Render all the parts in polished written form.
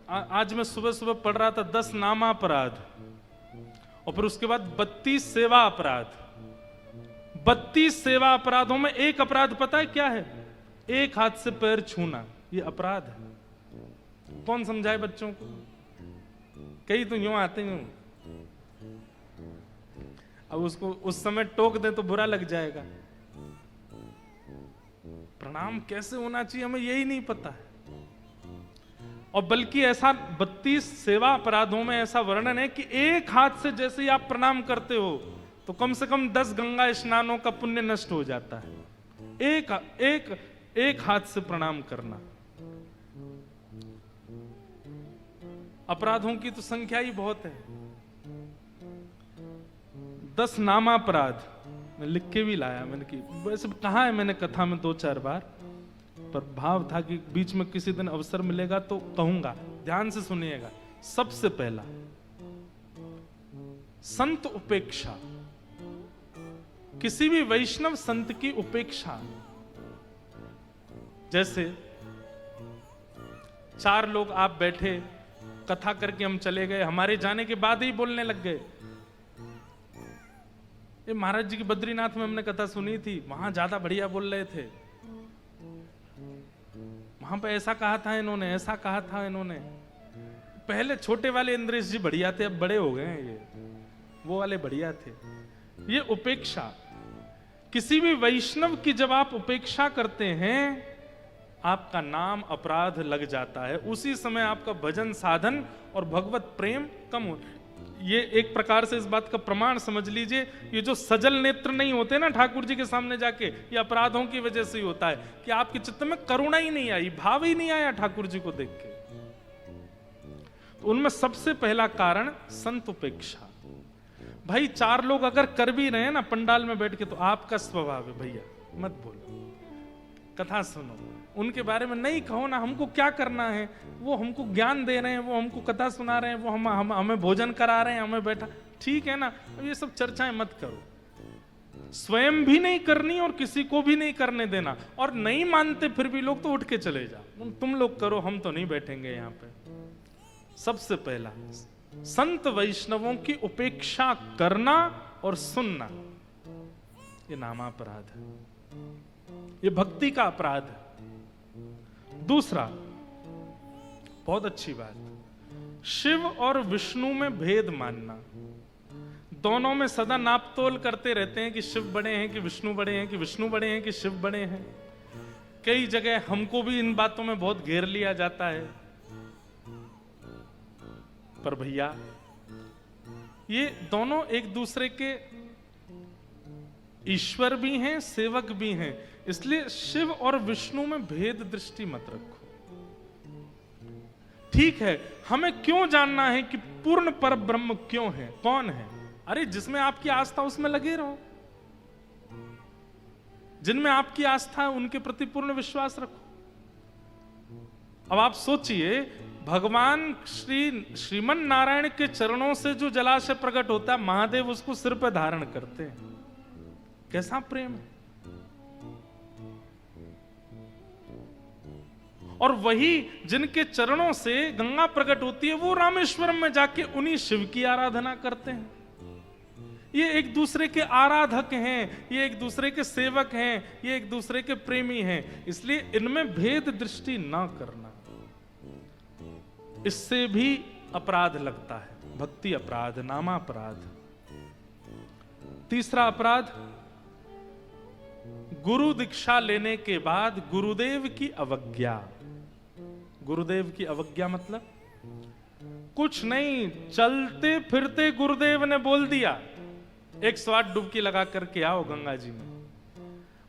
आज मैं सुबह सुबह पढ़ रहा था 10 नामापराध और फिर उसके बाद 32 सेवा अपराध। 32 सेवा अपराधों में एक अपराध पता है क्या है? एक हाथ से पैर छूना, ये अपराध है। कौन समझाए बच्चों को? कई तो यूं आते यूं, अब उसको उस समय टोक दे तो बुरा लग जाएगा। प्रणाम कैसे होना चाहिए हमें यही नहीं पता है। और बल्कि ऐसा 32 सेवा अपराधों में ऐसा वर्णन है कि एक हाथ से जैसे ही आप प्रणाम करते हो तो कम से कम 10 गंगा स्नानों का पुण्य नष्ट हो जाता है। एक हाथ से प्रणाम करना। अपराधों की तो संख्या ही बहुत है। 10 नामापराध मैं लिख के भी लाया मैंने कि वैसे कहा है मैंने कथा में 2-4 बार, पर भाव था कि बीच में किसी दिन अवसर मिलेगा तो कहूंगा, ध्यान से सुनिएगा। सबसे पहला संत उपेक्षा, किसी भी वैष्णव संत की उपेक्षा। जैसे 4 लोग आप बैठे, कथा करके हम चले गए, हमारे जाने के बाद ही बोलने लग गए। ये महाराज जी की बद्रीनाथ में हमने कथा सुनी थी, वहां ज्यादा बढ़िया बोल रहे थे, वहां पे ऐसा कहा था इन्होंने, ऐसा कहा था इन्होंने। पहले छोटे वाले इंद्रेश जी बढ़िया थे, अब बड़े हो गए हैं ये, वो वाले बढ़िया थे। ये उपेक्षा, किसी भी वैष्णव की जब आप उपेक्षा करते हैं आपका नाम अपराध लग जाता है। उसी समय आपका भजन साधन और भगवत प्रेम कम हो। ये एक प्रकार से इस बात का प्रमाण समझ लीजिए, ये जो सजल नेत्र नहीं होते ना ठाकुर जी के सामने जाके, ये अपराधों की वजह से ही होता है कि आपके चित्त में करुणा ही नहीं आई, भाव ही नहीं आया ठाकुर जी को देख के। तो उनमें सबसे पहला कारण संत उपेक्षा। भाई 4 लोग अगर कर भी रहे हैं ना पंडाल में बैठ के, तो आपका स्वभाव है भैया मत बोलो, कथा सुनो, उनके बारे में नहीं कहो ना, हमको क्या करना है, वो हमको ज्ञान दे रहे हैं, वो हमको कथा सुना रहे हैं, वो हमें भोजन करा रहे हैं, हमें बैठा, ठीक है ना, ये सब चर्चाएं मत करो। स्वयं भी नहीं करनी और किसी को भी नहीं करने देना। और नहीं मानते फिर भी लोग तो उठ के चले जाओ, तुम लोग करो, हम तो नहीं बैठेंगे यहाँ पे। सबसे पहला संत वैष्णवों की उपेक्षा करना और सुनना, ये नामापराध है, ये भक्ति का अपराध है। दूसरा, बहुत अच्छी बात, शिव और विष्णु में भेद मानना। दोनों में सदा नापतोल करते रहते हैं कि शिव बड़े हैं कि विष्णु बड़े हैं, कि विष्णु बड़े हैं कि शिव बड़े हैं। कई जगह हमको भी इन बातों में बहुत घेर लिया जाता है। पर भैया ये दोनों एक दूसरे के ईश्वर भी हैं, सेवक भी हैं, इसलिए शिव और विष्णु में भेद दृष्टि मत रखो। ठीक है, हमें क्यों जानना है कि पूर्ण पर ब्रह्म क्यों है, कौन है? अरे जिसमें आपकी आस्था उसमें लगे रहो, जिनमें आपकी आस्था है उनके प्रति पूर्ण विश्वास रखो। अब आप सोचिए, भगवान श्रीमन नारायण के चरणों से जो जलाशय प्रकट होता है, महादेव उसको सिर पर धारण करते हैं, कैसा प्रेम है। और वही जिनके चरणों से गंगा प्रकट होती है, वो रामेश्वरम में जाके उन्हीं शिव की आराधना करते हैं। ये एक दूसरे के आराधक हैं, ये एक दूसरे के सेवक हैं, ये एक दूसरे के प्रेमी हैं, इसलिए इनमें भेद दृष्टि ना करना, इससे भी अपराध लगता है, भक्ति अपराध, नामापराध। तीसरा अपराध, गुरु दीक्षा लेने के बाद गुरुदेव की अवज्ञा। गुरुदेव की अवज्ञा मतलब कुछ नहीं, चलते फिरते गुरुदेव ने बोल दिया 108 डुबकी लगा करके आओ गंगा जी में।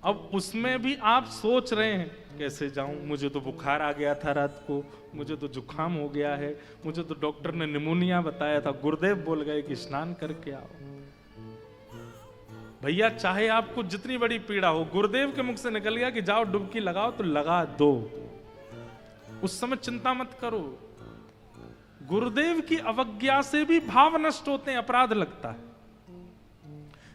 अब उसमें भी आप सोच रहे हैं कैसे जाऊं, मुझे तो बुखार आ गया था रात को, मुझे तो जुकाम हो गया है, मुझे तो डॉक्टर ने निमोनिया बताया था, गुरुदेव बोल गए कि स्नान करके आओ। भैया चाहे आपको जितनी बड़ी पीड़ा हो, गुरुदेव के मुख से निकल गया कि जाओ डुबकी लगाओ, तो लगा दो, उस समय चिंता मत करो। गुरुदेव की अवज्ञा से भी भाव नष्ट होते हैं, अपराध लगता है।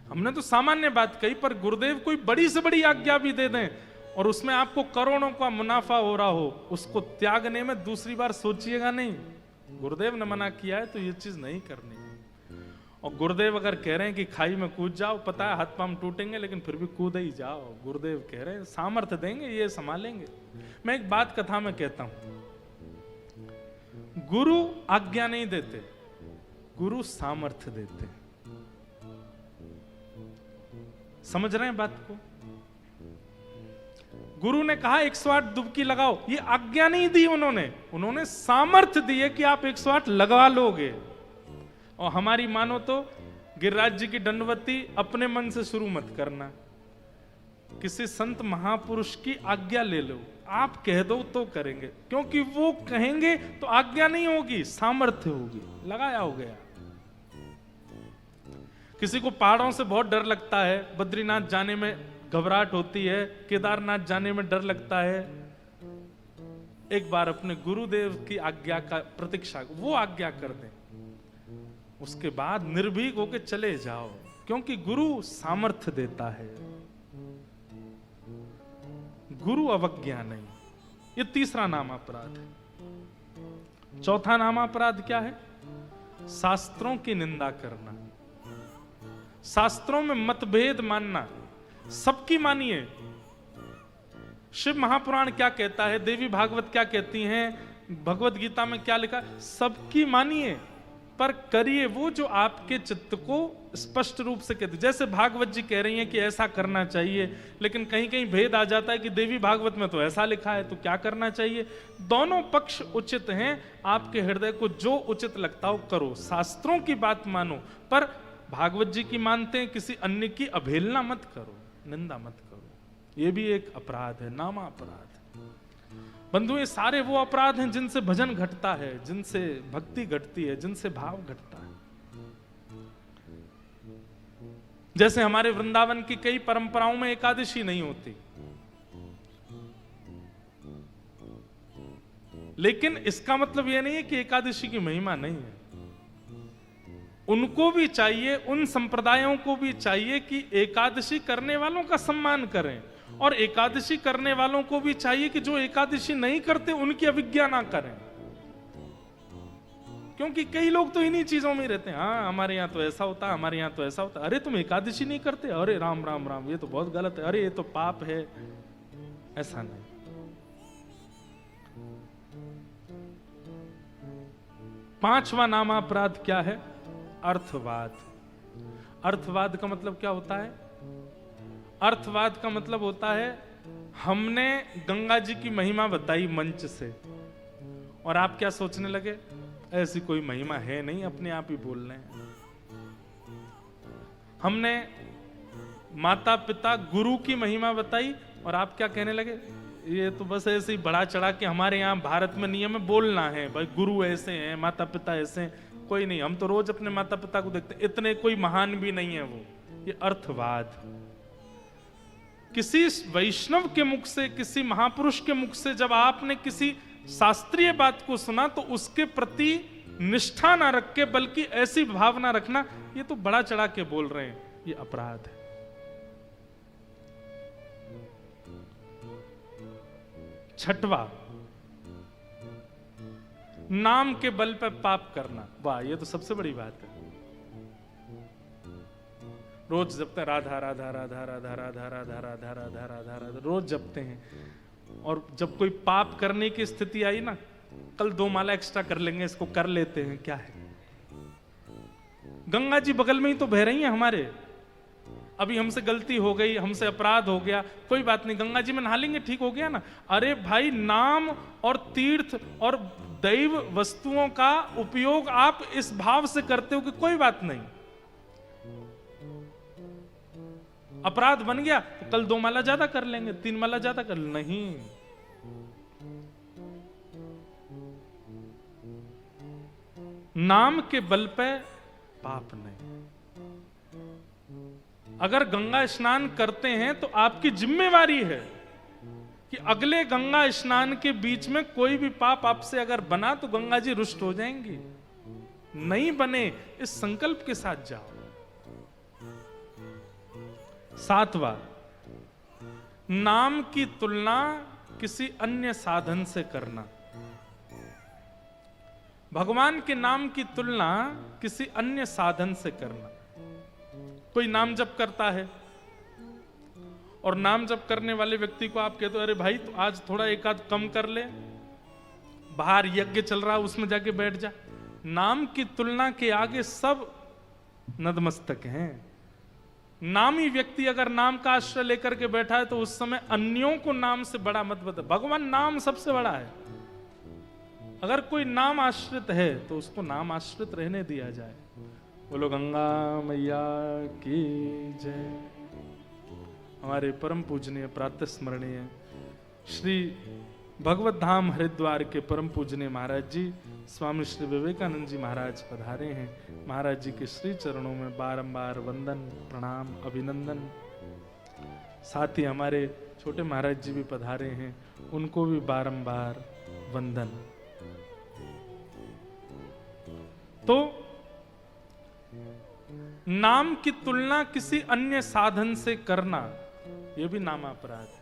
हमने तो सामान्य बात कही, पर गुरुदेव कोई बड़ी से बड़ी आज्ञा भी दे दें और उसमें आपको करोड़ों का मुनाफा हो रहा हो, उसको त्यागने में दूसरी बार सोचिएगा नहीं। गुरुदेव ने मना किया है तो ये चीज नहीं करनी। और गुरुदेव अगर कह रहे हैं कि खाई में कूद जाओ, पता है हाथ पांव टूटेंगे लेकिन फिर भी कूद ही जाओ। गुरुदेव कह रहे हैं सामर्थ्य देंगे, ये संभालेंगे। मैं एक बात कथा में कहता हूं, गुरु आज्ञा नहीं देते, गुरु सामर्थ्य देते। समझ रहे हैं बात को? गुरु ने कहा 108 डुबकी लगाओ, ये आज्ञा नहीं दी उन्होंने सामर्थ्य दी है कि आप 108 लगा लोगे। और हमारी मानो तो गिरिराज जी की दंडवती अपने मन से शुरू मत करना, किसी संत महापुरुष की आज्ञा ले लो। आप कह दो तो करेंगे, क्योंकि वो कहेंगे तो आज्ञा नहीं होगी, सामर्थ्य होगी। लगाया हो गया। किसी को पहाड़ों से बहुत डर लगता है, बद्रीनाथ जाने में घबराहट होती है, केदारनाथ जाने में डर लगता है, एक बार अपने गुरुदेव की आज्ञा का प्रतीक्षा, वो आज्ञा कर दें, उसके बाद निर्भीक होकर चले जाओ, क्योंकि गुरु सामर्थ्य देता है, गुरु अवज्ञा नहीं। ये तीसरा नाम अपराध है। चौथा नाम अपराध क्या है? शास्त्रों की निंदा करना, शास्त्रों में मतभेद मानना। सबकी मानिए। शिव महापुराण क्या कहता है, देवी भागवत क्या कहती हैं, भगवत गीता में क्या लिखा, सबकी मानिए, पर करिए वो जो आपके चित्त को स्पष्ट रूप से कहते। जैसे भागवत जी कह रही हैं कि ऐसा करना चाहिए, लेकिन कहीं कहीं भेद आ जाता है कि देवी भागवत में तो ऐसा लिखा है, तो क्या करना चाहिए? दोनों पक्ष उचित हैं, आपके हृदय को जो उचित लगता हो करो, शास्त्रों की बात मानो, पर भागवत जी की मानते हैं, किसी अन्य की अवहेलना मत करो, निंदा मत करो। ये भी एक अपराध है, नामा अपराध। बंधु, ये सारे वो अपराध हैं जिनसे भजन घटता है, जिनसे भक्ति घटती है, जिनसे भाव घटता है। जैसे हमारे वृंदावन की कई परंपराओं में एकादशी नहीं होती, लेकिन इसका मतलब यह नहीं है कि एकादशी की महिमा नहीं है। उनको भी चाहिए, उन संप्रदायों को भी चाहिए कि एकादशी करने वालों का सम्मान करें, और एकादशी करने वालों को भी चाहिए कि जो एकादशी नहीं करते उनकी अवज्ञा ना करें। क्योंकि कई लोग तो इन्हीं चीजों में रहते हैं, हाँ हमारे यहाँ तो ऐसा होता है, हमारे यहाँ तो ऐसा होता है। अरे तुम एकादशी नहीं करते, अरे राम राम राम, ये तो बहुत गलत है, अरे ये तो पाप है। ऐसा नहीं। पांचवा नाम अपराध क्या है? अर्थवाद। अर्थवाद का मतलब क्या होता है? अर्थवाद का मतलब होता है, हमने गंगा जी की महिमा बताई मंच से, और आप क्या सोचने लगे, ऐसी कोई महिमा है नहीं, अपने आप ही बोल रहे हैं। हमने माता पिता गुरु की महिमा बताई, और आप क्या कहने लगे, ये तो बस ऐसे ही बढ़ा चढ़ा के हमारे यहाँ भारत में नियम है बोलना है, भाई गुरु ऐसे हैं, माता पिता ऐसे हैं। कोई नहीं, हम तो रोज अपने माता पिता को देखते, इतने कोई महान भी नहीं है वो। ये अर्थवाद। किसी वैष्णव के मुख से, किसी महापुरुष के मुख से जब आपने किसी शास्त्रीय बात को सुना, तो उसके प्रति निष्ठा ना रख के, बल्कि ऐसी भावना रखना, ये तो बड़ा चढ़ा के बोल रहे हैं, ये अपराध है। छठवा, नाम के बल पर पाप करना। वाह, ये तो सबसे बड़ी बात है। रोज जपते राधा राधा राधा राधा राधा राधा राधा राधा राधा राधा, रोज जपते हैं, और जब कोई पाप करने की स्थिति आई ना, कल 2 माला एक्स्ट्रा कर लेंगे, इसको कर लेते हैं, क्या है। गंगा जी बगल में ही तो बह रही हैं हमारे। अभी हमसे गलती हो गई, हमसे अपराध हो गया, कोई बात नहीं, गंगा जी में नहा लेंगे, ठीक हो गया ना। अरे भाई, नाम और तीर्थ और दैव वस्तुओं का उपयोग आप इस भाव से करते हो कि कोई बात नहीं, अपराध बन गया तो कल 2 माला ज्यादा कर लेंगे, 3 माला ज्यादा कर लेंगे। नहीं, नाम के बल पे पाप नहीं। अगर गंगा स्नान करते हैं तो आपकी जिम्मेवारी है कि अगले गंगा स्नान के बीच में कोई भी पाप आपसे अगर बना तो गंगा जी रुष्ट हो जाएंगी। नहीं बने, इस संकल्प के साथ जाओ। 7वां, नाम की तुलना किसी अन्य साधन से करना। भगवान के नाम की तुलना किसी अन्य साधन से करना। कोई नाम जप करता है और नाम जप करने वाले व्यक्ति को आप कहते हो अरे भाई तो आज थोड़ा एक आध कम कर ले, बाहर यज्ञ चल रहा है उसमें जाके बैठ जा। नाम की तुलना के आगे सब नतमस्तक हैं। नामी व्यक्ति अगर नाम का आश्रय लेकर के बैठा है तो उस समय अन्यों को नाम से बड़ा मत बता। भगवान नाम सबसे बड़ा है। अगर कोई नाम आश्रित है तो उसको नाम आश्रित रहने दिया जाए। बोलो गंगा मैया की जय। हमारे परम पूजनीय प्रातः स्मरणीय श्री भगवत धाम हरिद्वार के परम पूजनीय महाराज जी स्वामी श्री विवेकानंद जी महाराज पधारे हैं। महाराज जी के श्री चरणों में बारंबार वंदन प्रणाम अभिनंदन। साथ ही हमारे छोटे महाराज जी भी पधारे हैं, उनको भी बारंबार वंदन। तो नाम की तुलना किसी अन्य साधन से करना यह भी नामापराध है।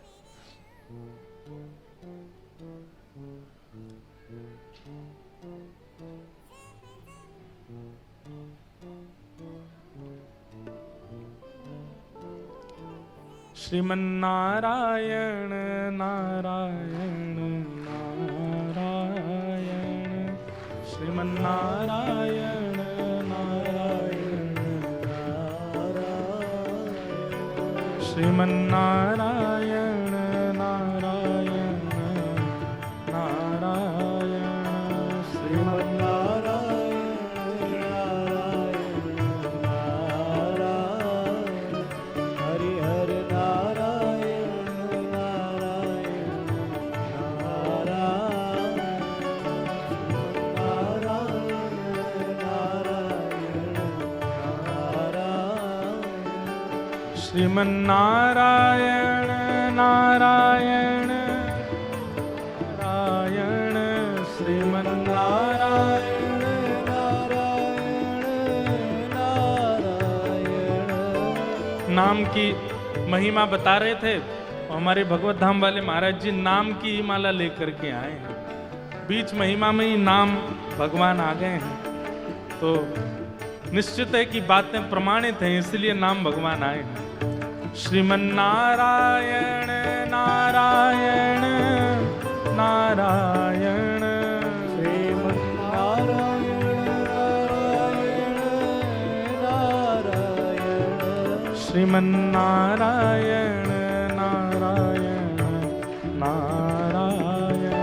श्रीमन्नारायण नारायण नारायण श्रीमन्नारायण नारायण नारायण श्रीमन्नारायण नारायण नारायण श्रीमन्नारायण नारायण हरि हरि श्रीमन्नारायण नारायण नारायण श्रीमन्नारायण नारायण नारायण। नाम की महिमा बता रहे थे हमारे भगवत धाम वाले महाराज जी नाम की ही माला लेकर के आए हैं। बीच महिमा में ही नाम भगवान आ गए हैं तो निश्चित है कि बातें प्रमाणित हैं, इसलिए नाम भगवान आए हैं। श्रीमन्नारायण नारायण नारायण श्रीमन्नारायण नारायण श्रीमन्नारायण नारायण नारायण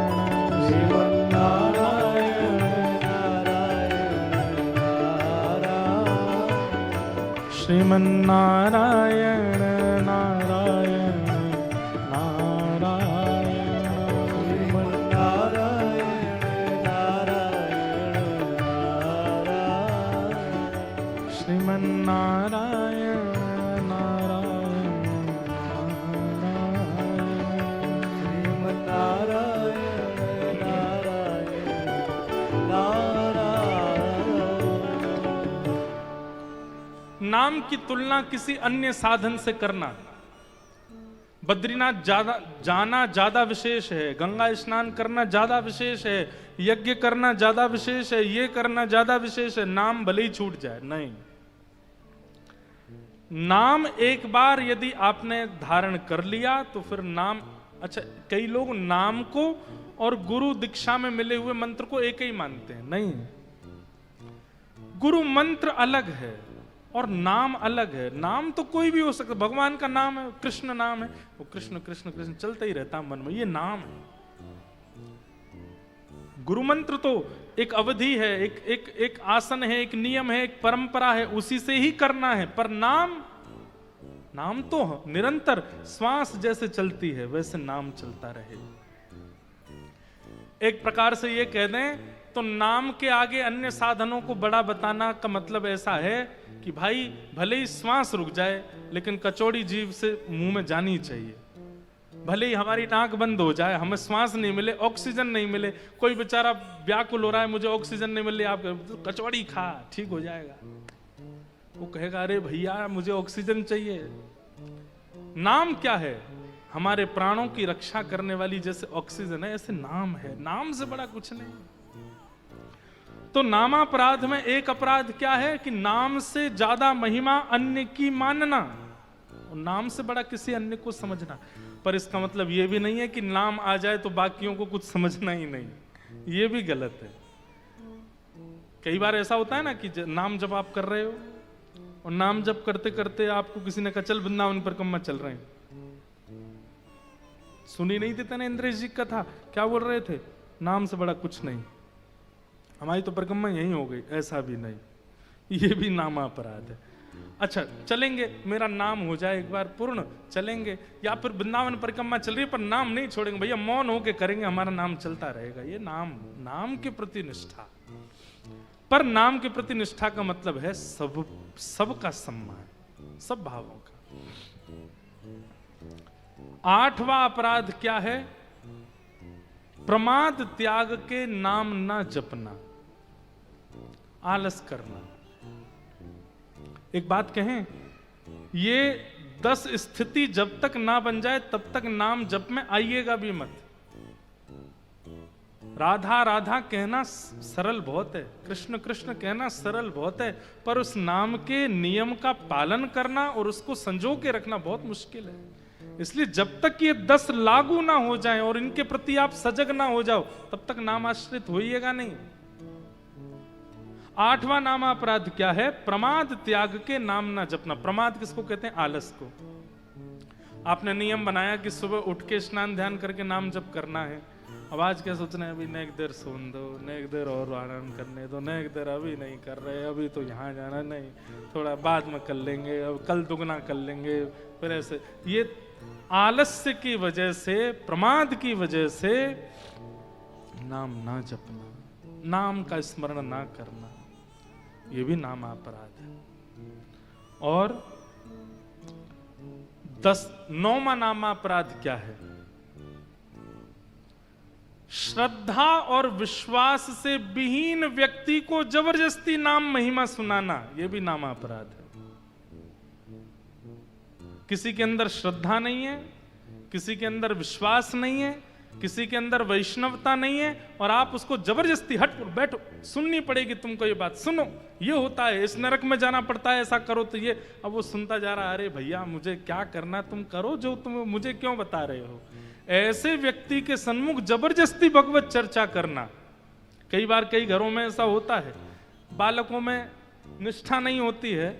श्रीमन्नारायण श्रीमन्नारायण नाम की तुलना किसी अन्य साधन से करना। बद्रीनाथ जाना ज्यादा विशेष है, गंगा स्नान करना ज्यादा विशेष है, यज्ञ करना ज्यादा विशेष है, ये करना ज्यादा विशेष है, नाम भले ही छूट जाए। नहीं, नाम एक बार यदि आपने धारण कर लिया तो फिर नाम। अच्छा, कई लोग नाम को और गुरु दीक्षा में मिले हुए मंत्र को एक ही मानते हैं। नहीं, गुरु मंत्र अलग है और नाम अलग है। नाम तो कोई भी हो सकता, भगवान का नाम है, कृष्ण नाम है, वो कृष्ण कृष्ण कृष्ण चलता ही रहता मन में, ये नाम है। गुरु मंत्र तो एक अवधि है, एक आसन है, एक नियम है, एक परंपरा है, उसी से ही करना है। पर नाम तो निरंतर श्वास जैसे चलती है वैसे नाम चलता रहे। एक प्रकार से ये कह दें तो नाम के आगे अन्य साधनों को बड़ा बताना का मतलब ऐसा है कि भाई भले ही श्वास रुक जाए लेकिन कचौड़ी जीभ से मुंह में जानी चाहिए। भले ही हमारी नाक बंद हो जाए, हमें श्वास नहीं मिले, ऑक्सीजन नहीं मिले, कोई बेचारा व्याकुल हो रहा है मुझे ऑक्सीजन नहीं मिल रही, आप तो कचौड़ी खा ठीक हो जाएगा। वो कहेगा अरे भैया मुझे ऑक्सीजन चाहिए। नाम क्या है? हमारे प्राणों की रक्षा करने वाली जैसे ऑक्सीजन है, ऐसे नाम है। नाम से बड़ा कुछ नहीं। तो नामापराध में एक अपराध क्या है कि नाम से ज्यादा महिमा अन्य की मानना, और नाम से बड़ा किसी अन्य को समझना। पर इसका मतलब यह भी नहीं है कि नाम आ जाए तो बाकियों को कुछ समझना ही नहीं, यह भी गलत है। कई बार ऐसा होता है ना कि नाम जब आप कर रहे हो और नाम जब करते करते आपको किसी ने कहा चल वृंदावन परिक्रमा चल रहे हैं, सुनी नहीं देता ना इंद्रेश जी का था, क्या बोल रहे थे? नाम से बड़ा कुछ नहीं, हमारी तो परिक्रमा यही हो गई। ऐसा भी नहीं, ये भी नामापराध है। अच्छा चलेंगे, मेरा नाम हो जाए एक बार पूर्ण, चलेंगे, या फिर वृंदावन परिक्रमा चल रही है पर नाम नहीं छोड़ेंगे भैया, मौन होके करेंगे, हमारा नाम चलता रहेगा। ये नाम के प्रति निष्ठा। पर नाम के प्रति निष्ठा का मतलब है सबका सम्मान, सब भावों का। 8वां अपराध क्या है? प्रमाद त्याग के नाम ना जपना, आलस करना। एक बात कहें, ये 10 स्थिति जब तक ना बन जाए तब तक नाम जप में आइएगा भी मत। राधा राधा कहना सरल बहुत है, कृष्ण कृष्ण कहना सरल बहुत है, पर उस नाम के नियम का पालन करना और उसको संजो के रखना बहुत मुश्किल है। इसलिए जब तक ये 10 लागू ना हो जाएं और इनके प्रति आप सजग ना हो जाओ तब तक नाम आश्रित होइएगा नहीं। 8वां नामापराध क्या है? प्रमाद त्याग के नाम ना जपना। प्रमाद किसको कहते हैं? आलस को। आपने नियम बनाया कि सुबह उठ के स्नान ध्यान करके नाम जप करना है, अब आज क्या सोचना है, अभी नेक देर सुन दो, नेक देर और आराम करने दो, नेक देर अभी नहीं कर रहे, अभी तो यहाँ जाना नहीं, थोड़ा बाद में कर लेंगे, अब कल दुगना कर लेंगे, फिर ऐसे। ये आलस्य की वजह से, प्रमाद की वजह से नाम ना जपना, नाम का स्मरण ना करना, ये भी नाम अपराध है। और 9वां नाम अपराध क्या है? श्रद्धा और विश्वास से विहीन व्यक्ति को जबरदस्ती नाम महिमा सुनाना, यह भी नाम अपराध है। किसी के अंदर श्रद्धा नहीं है, किसी के अंदर विश्वास नहीं है, किसी के अंदर वैष्णवता नहीं है, और आप उसको जबरदस्ती हट बैठो, सुननी पड़ेगी तुमको ये बात, सुनो ये होता है, इस नरक में जाना पड़ता है, ऐसा करो तो ये। अब वो सुनता जा रहा, अरे भैया मुझे क्या करना, तुम करो जो तुम मुझे क्यों बता रहे हो। ऐसे व्यक्ति के सन्मुख जबरदस्ती भगवत चर्चा करना। कई बार कई घरों में ऐसा होता है, बालकों में निष्ठा नहीं होती है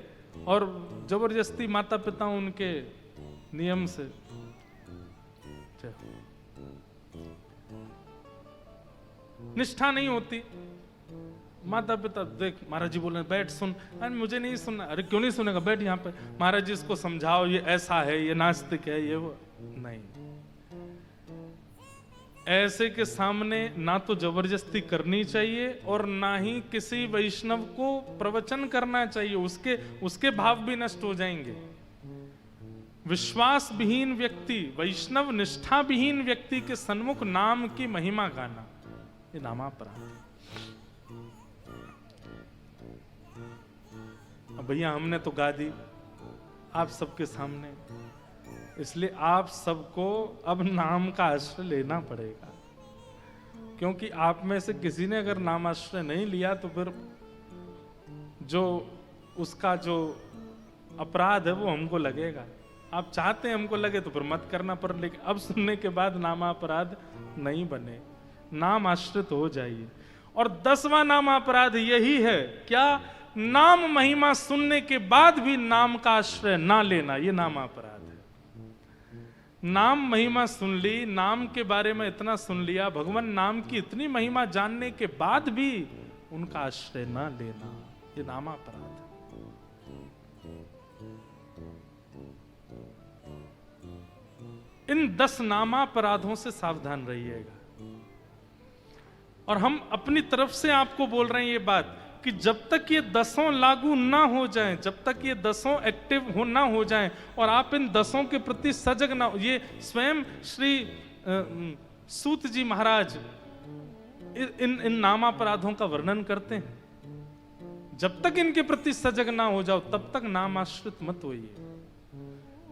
और जबरदस्ती माता पिता उनके नियम से निष्ठा नहीं होती। माता पिता देख महाराज जी बोल रहे बैठ सुन, अरे मुझे नहीं सुनना, अरे क्यों नहीं सुनेगा, बैठ यहाँ पे, महाराज जी इसको समझाओ, ये ऐसा है, ये नास्तिक है, ये वो नहीं। ऐसे के सामने ना तो जबरदस्ती करनी चाहिए और ना ही किसी वैष्णव को प्रवचन करना चाहिए, उसके भाव भी नष्ट हो जाएंगे। विश्वास विहीन व्यक्ति, वैष्णव निष्ठा विहीन व्यक्ति के सन्मुख नाम की महिमा गाना, ये नामापराध है। अब भैया हमने तो गा दी आप सबके सामने, इसलिए आप सबको अब नाम का आश्रय लेना पड़ेगा, क्योंकि आप में से किसी ने अगर नाम आश्रय नहीं लिया तो फिर जो उसका जो अपराध है वो हमको लगेगा। आप चाहते हैं हमको लगे तो फिर मत करना, पर लेकिन अब सुनने के बाद नामापराध नहीं बने, नाम आश्रित हो जाइए। और 10वां नामापराध यही है, क्या? नाम महिमा सुनने के बाद भी नाम का आश्रय ना लेना, ये नामापराध है। नाम महिमा सुन ली, नाम के बारे में इतना सुन लिया, भगवान नाम की इतनी महिमा जानने के बाद भी उनका आश्रय ना लेना, ये नामापराध है। इन 10 नामापराधों से सावधान रहिएगा। और हम अपनी तरफ से आपको बोल रहे हैं ये बात कि जब तक ये 10 लागू ना हो जाएं, जब तक ये 10 एक्टिव ना हो जाएं और आप इन 10 के प्रति सजग ना हो, ये स्वयं श्री सूत जी महाराज इन नामापराधों का वर्णन करते हैं। जब तक इनके प्रति सजग ना हो जाओ तब तक नाम आश्रित मत होइए।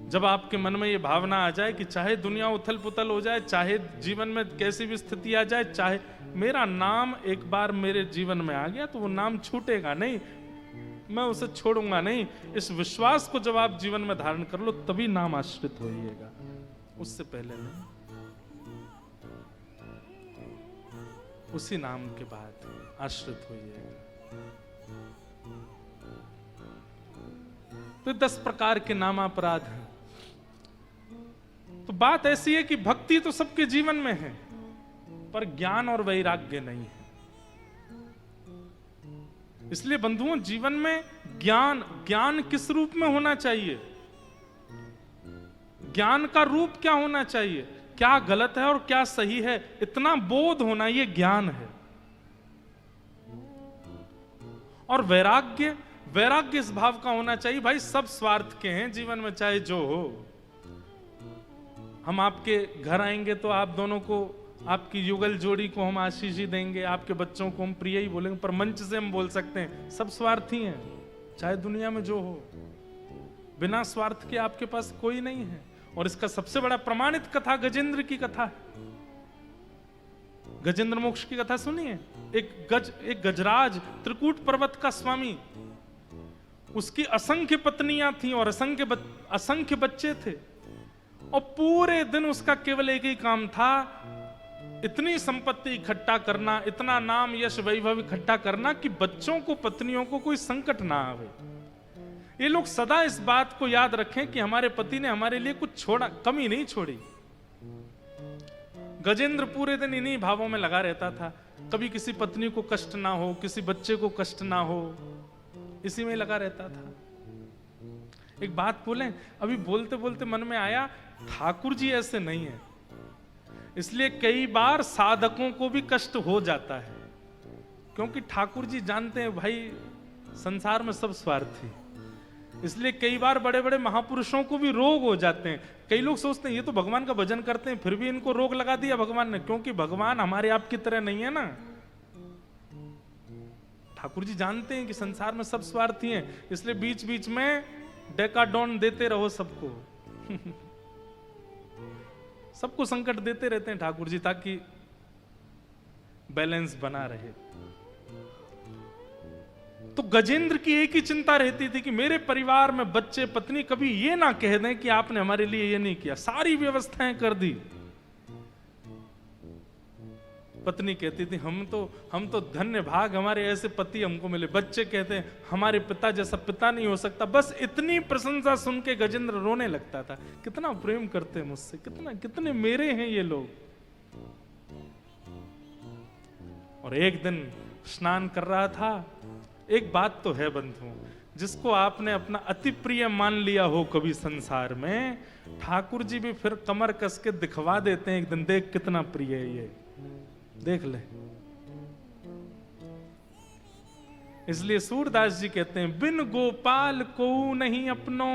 जब आपके मन में ये भावना आ जाए कि चाहे दुनिया उथल पुथल हो जाए, चाहे जीवन में कैसी भी स्थिति आ जाए, चाहे मेरा नाम एक बार मेरे जीवन में आ गया तो वो नाम छूटेगा नहीं, मैं उसे छोड़ूंगा नहीं, इस विश्वास को जब आप जीवन में धारण कर लो तभी नाम आश्रित होइएगा, उससे पहले नहीं। उसी नाम के बाद आश्रित होइएगा। तो 10 प्रकार के नामापराध हैं। तो बात ऐसी है कि भक्ति तो सबके जीवन में है, पर ज्ञान और वैराग्य नहीं है। इसलिए बंधुओं, जीवन में ज्ञान किस रूप में होना चाहिए, ज्ञान का रूप क्या होना चाहिए, क्या गलत है और क्या सही है, इतना बोध होना ये ज्ञान है। और वैराग्य इस भाव का होना चाहिए, भाई सब स्वार्थ के हैं जीवन में, चाहे जो हो। हम आपके घर आएंगे तो आप दोनों को, आपकी युगल जोड़ी को हम आशीष ही देंगे, आपके बच्चों को हम प्रिय ही बोलेंगे, पर मंच से हम बोल सकते हैं सब स्वार्थी हैं, चाहे दुनिया में जो हो, बिना स्वार्थ के आपके पास कोई नहीं है। और इसका सबसे बड़ा प्रमाणित कथा गजेंद्र की कथा है। गजेंद्र मोक्ष की कथा सुनिए। एक गजराज, त्रिकूट पर्वत का स्वामी, उसकी असंख्य पत्नियां थीं और असंख्य बच्चे थे, और पूरे दिन उसका केवल एक ही काम था, इतनी संपत्ति इकट्ठा करना, इतना नाम यश वैभव इकट्ठा करना कि बच्चों को, पत्नियों को कोई संकट ना आवे। ये लोग सदा इस बात को याद रखें कि हमारे पति ने हमारे लिए कुछ छोड़ा, कमी नहीं छोड़ी। गजेंद्र पूरे दिन इन्हीं भावों में लगा रहता था, कभी किसी पत्नी को कष्ट ना हो, किसी बच्चे को कष्ट ना हो, इसी में लगा रहता था। एक बात बोलें, अभी बोलते बोलते मन में आया, ठाकुर जी ऐसे नहीं है, इसलिए कई बार साधकों को भी कष्ट हो जाता है, क्योंकि ठाकुर जी जानते हैं भाई संसार में सब स्वार्थी, इसलिए कई बार बड़े बड़े महापुरुषों को भी रोग हो जाते हैं। कई लोग सोचते हैं ये तो भगवान का भजन करते हैं, फिर भी इनको रोग लगा दिया भगवान ने, क्योंकि भगवान हमारे आपकी तरह नहीं है ना। ठाकुर जी जानते हैं कि संसार में सब स्वार्थी हैं, इसलिए बीच बीच में डेकाडोन देते रहो सबको सबको संकट देते रहते हैं ठाकुर जी, ताकि बैलेंस बना रहे। तो गजेंद्र की एक ही चिंता रहती थी कि मेरे परिवार में बच्चे, पत्नी कभी ये ना कह दें कि आपने हमारे लिए ये नहीं किया, सारी व्यवस्थाएं कर दी। पत्नी कहती थी हम तो धन्य भाग, हमारे ऐसे पति हमको मिले। बच्चे कहते हैं हमारे पिता जैसा पिता नहीं हो सकता। बस इतनी प्रशंसा सुन के गजेंद्र रोने लगता था, कितना प्रेम करते हैं मुझसे, कितने मेरे हैं ये लोग। और एक दिन स्नान कर रहा था, एक बात तो है बंधु, जिसको आपने अपना अति प्रिय मान लिया हो कभी संसार में, ठाकुर जी भी फिर कमर कस के दिखवा देते हैं एक दिन, देख कितना प्रिय है ये, देख ले। इसलिए सूरदास जी कहते हैं बिन गोपाल को नहीं अपनो।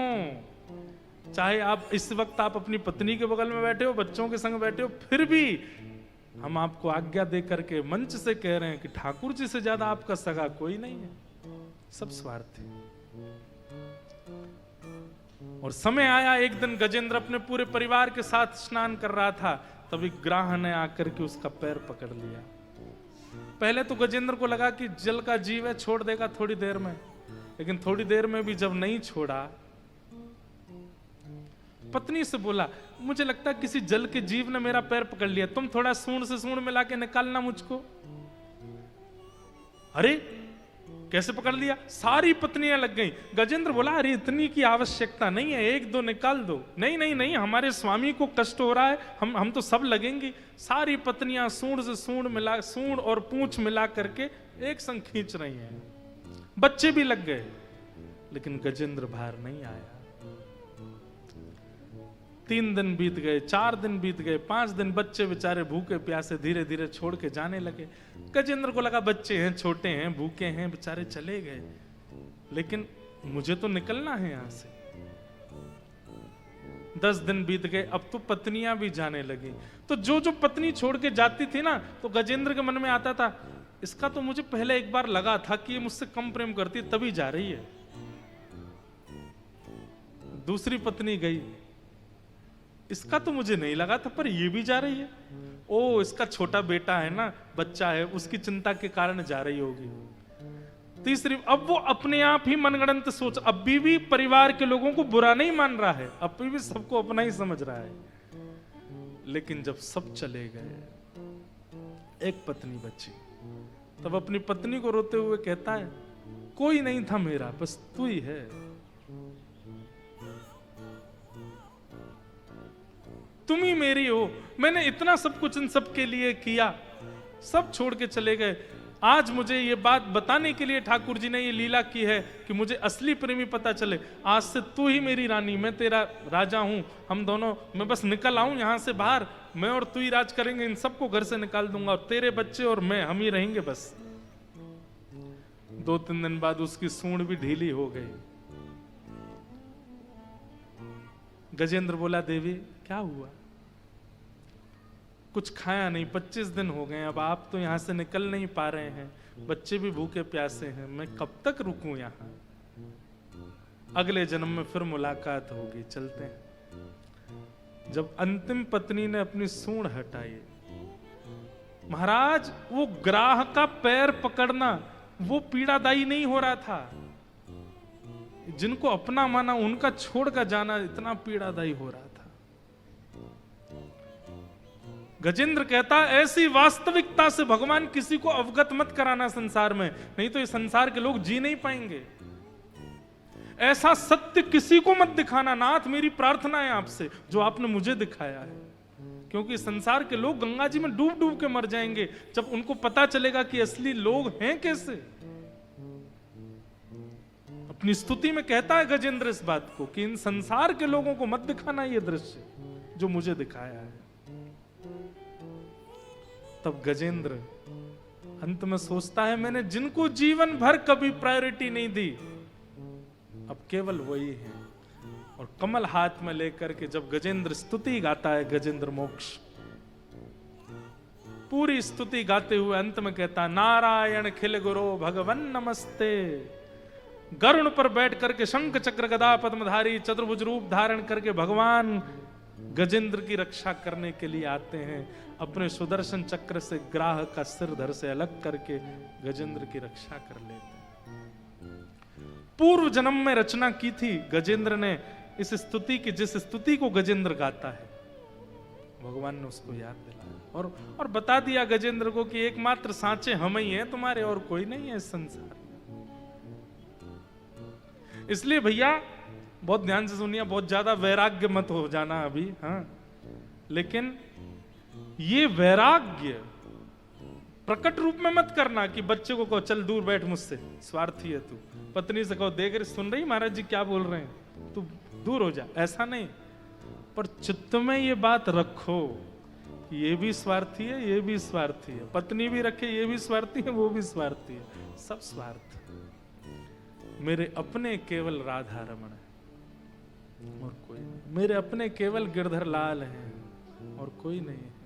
चाहे आप इस वक्त आप अपनी पत्नी के बगल में बैठे हो, बच्चों के संग बैठे हो, फिर भी हम आपको आज्ञा दे करके मंच से कह रहे हैं कि ठाकुर जी से ज्यादा आपका सगा कोई नहीं है, सब स्वार्थी। और समय आया, एक दिन गजेंद्र अपने पूरे परिवार के साथ स्नान कर रहा था, तभी ग्राह ने आकर के उसका पैर पकड़ लिया। पहले तो गजेंद्र को लगा कि जल का जीव है, छोड़ देगा थोड़ी देर में, लेकिन थोड़ी देर में भी जब नहीं छोड़ा, पत्नी से बोला मुझे लगता है किसी जल के जीव ने मेरा पैर पकड़ लिया, तुम थोड़ा सूंड से सूंड मिला के निकालना मुझको। अरे कैसे पकड़ लिया? सारी पत्नियां लग गईं। गजेंद्र बोला अरे इतनी की आवश्यकता नहीं है, एक दो निकाल दो। नहीं नहीं नहीं, हमारे स्वामी को कष्ट हो रहा है, हम तो सब लगेंगे। सारी पत्नियां सूंड से सूंड और पूंछ मिला करके एक संग खींच रही हैं। बच्चे भी लग गए, लेकिन गजेंद्र बाहर नहीं आया। 3 दिन बीत गए, 4 दिन बीत गए, 5 दिन, बच्चे बेचारे भूखे प्यासे धीरे धीरे छोड़ के जाने लगे। गजेंद्र को लगा बच्चे हैं, छोटे हैं, भूखे हैं, बेचारे चले गए, लेकिन मुझे तो निकलना है यहां से। 10 दिन बीत गए, अब तो पत्नियां भी जाने लगी। तो जो पत्नी छोड़ के जाती थी ना, तो गजेंद्र के मन में आता था इसका तो मुझे पहले एक बार लगा था कि ये मुझसे कम प्रेम करती, तभी जा रही है। दूसरी पत्नी गई, इसका तो मुझे नहीं लगा था, पर ये भी जा रही है। ओ, इसका छोटा बेटा है ना, बच्चा है, उसकी चिंता के कारण जा रही होगी। तीसरी, अब वो अपने आप ही मनगढ़ंत सोच, अभी भी परिवार के लोगों को बुरा नहीं मान रहा है, अभी भी सबको अपना ही समझ रहा है। लेकिन जब सब चले गए, एक पत्नी बची, तब अपनी पत्नी को रोते हुए कहता है, कोई नहीं था मेरा, बस तू ही है। तुम ही मेरी हो, मैंने इतना सब कुछ इन सब के लिए किया, सब छोड़ के चले गए। आज मुझे ये बात बताने के लिए ठाकुर जी ने ये लीला की है कि मुझे असली प्रेमी पता चले। आज से तू ही मेरी रानी, मैं तेरा राजा हूं, हम दोनों, मैं बस निकल आऊं यहां से बाहर, मैं और तू ही राज करेंगे, इन सबको घर से निकाल दूंगा, और तेरे बच्चे और मैं, हम ही रहेंगे बस। 2-3 दिन बाद उसकी सूंड भी ढीली हो गई। गजेंद्र बोला, देवी क्या हुआ? कुछ खाया नहीं, 25 दिन हो गए, अब आप तो यहां से निकल नहीं पा रहे हैं, बच्चे भी भूखे प्यासे हैं, मैं कब तक रुकूं यहां? अगले जन्म में फिर मुलाकात होगी, चलते हैं। जब अंतिम पत्नी ने अपनी सूंड हटाई, महाराज वो ग्राह का पैर पकड़ना वो पीड़ादायी नहीं हो रहा था, जिनको अपना माना उनका छोड़ कर जाना इतना पीड़ादायी हो रहा था। गजेंद्र कहता, ऐसी वास्तविकता से भगवान किसी को अवगत मत कराना संसार में, नहीं तो ये संसार के लोग जी नहीं पाएंगे। ऐसा सत्य किसी को मत दिखाना, नाथ मेरी प्रार्थना है आपसे, जो आपने मुझे दिखाया है, क्योंकि संसार के लोग गंगा जी में डूब डूब के मर जाएंगे जब उनको पता चलेगा कि असली लोग हैं कैसे। अपनी स्तुति में कहता है गजेंद्र इस बात को कि इन संसार के लोगों को मत दिखाना ये दृश्य जो मुझे दिखाया है। तब गजेंद्र अंत में सोचता है, मैंने जिनको जीवन भर कभी प्रायोरिटी नहीं दी, अब केवल वही है। और कमल हाथ में लेकर के जब गजेंद्र स्तुति गाता है, गजेंद्र मोक्ष पूरी स्तुति गाते हुए अंत में कहता, नारायण खिल गुरो भगवन नमस्ते। गरुण पर बैठ करके शंख चक्र गदा पद्मधारी चतुर्भुज रूप धारण करके भगवान गजेंद्र की रक्षा करने के लिए आते हैं। अपने सुदर्शन चक्र से ग्राह का सिर धड़ से अलग करके गजेंद्र की रक्षा कर लेते हैं। पूर्व जन्म में रचना की थी गजेंद्र ने इस स्तुति की, जिस स्तुति को गजेंद्र गाता है, भगवान ने उसको याद दिलाया और बता दिया गजेंद्र को कि एकमात्र सांचे हम ही हैं तुम्हारे, और कोई नहीं है इस संसार में। इसलिए भैया बहुत ध्यान से सुनिए, बहुत ज्यादा वैराग्य मत हो जाना अभी, हाँ, लेकिन ये वैराग्य प्रकट रूप में मत करना कि बच्चे को कहो चल दूर बैठ मुझसे, स्वार्थी है तू। पत्नी से कहो देख सुन रही महाराज जी क्या बोल रहे हैं, तू दूर हो जा, ऐसा नहीं। पर चित्त में ये बात रखो कि ये भी स्वार्थी है, ये भी स्वार्थी है, पत्नी भी रखे, ये भी स्वार्थी है, वो भी स्वार्थी है, सब स्वार्थ। मेरे अपने केवल राधा रमण है और कोई नहीं, मेरे अपने केवल गिरधर लाल हैं और कोई नहीं है।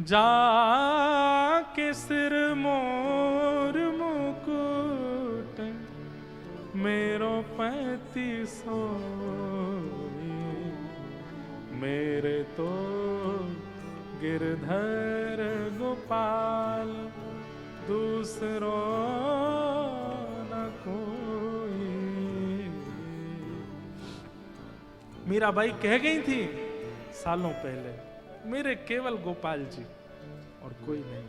जाके सिर मोर मुकुट मेरो 3500 मेरे तो गिरधर गोपाल दूसरो न कोई। मीराबाई कह गई थी सालों पहले, मेरे केवल गोपाल जी और कोई नहीं।